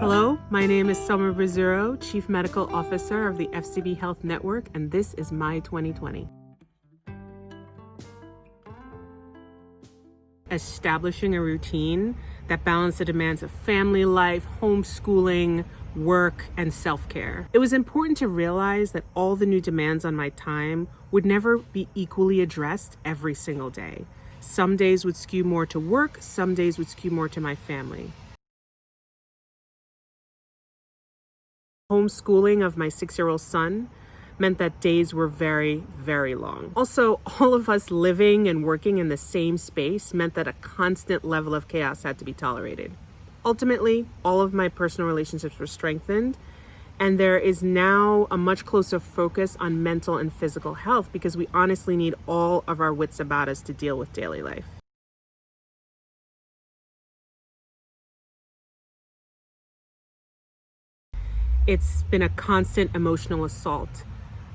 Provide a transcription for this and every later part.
Hello, my name is Sommer Bazuro, Chief Medical Officer of the FCB Health Network, and this is my 2020. Establishing a routine that balanced the demands of family life, homeschooling, work, and self-care. It was important to realize that all the new demands on my time would never be equally addressed every single day. Some days would skew more to work, some days would skew more to my family. Homeschooling of my 6-year-old son meant that days were very, very long. Also, all of us living and working in the same space meant that a constant level of chaos had to be tolerated. Ultimately, all of my personal relationships were strengthened, and there is now a much closer focus on mental and physical health because we honestly need all of our wits about us to deal with daily life. It's been a constant emotional assault.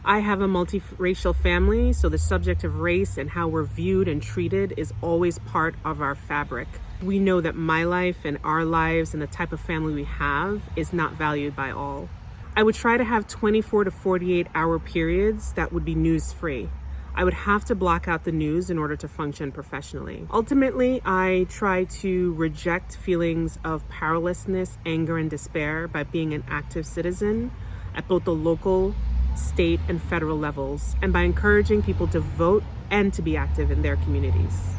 I have a multiracial family, so the subject of race and how we're viewed and treated is always part of our fabric. We know that my life and our lives and the type of family we have is not valued by all. I would try to have 24 to 48 hour periods that would be news-free. I would have to block out the news in order to function professionally. Ultimately, I try to reject feelings of powerlessness, anger, and despair by being an active citizen at both the local, state, and federal levels, and by encouraging people to vote and to be active in their communities.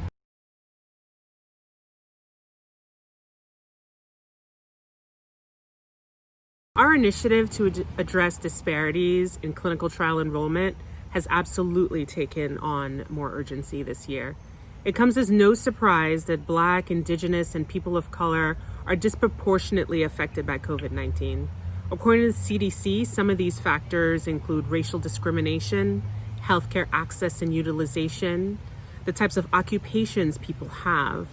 Our initiative to address disparities in clinical trial enrollment has absolutely taken on more urgency this year. It comes as no surprise that Black, Indigenous, and people of color are disproportionately affected by COVID-19. According to the CDC, some of these factors include racial discrimination, healthcare access and utilization, the types of occupations people have,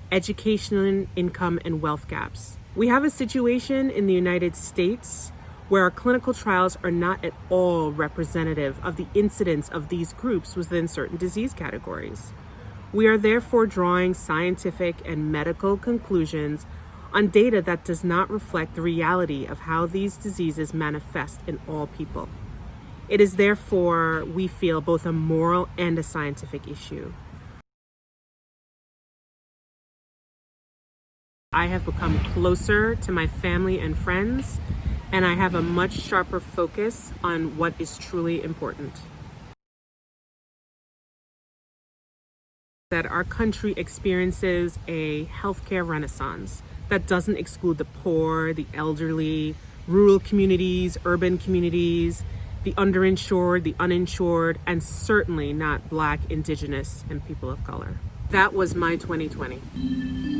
education, income, and wealth gaps. We have a situation in the United States where our clinical trials are not at all representative of the incidence of these groups within certain disease categories. We are therefore drawing scientific and medical conclusions on data that does not reflect the reality of how these diseases manifest in all people. It is therefore, we feel, both a moral and a scientific issue. I have become closer to my family and friends, and I have a much sharper focus on what is truly important. That our country experiences a healthcare renaissance that doesn't exclude the poor, the elderly, rural communities, urban communities, the underinsured, the uninsured, and certainly not Black, Indigenous, and people of color. That was my 2020.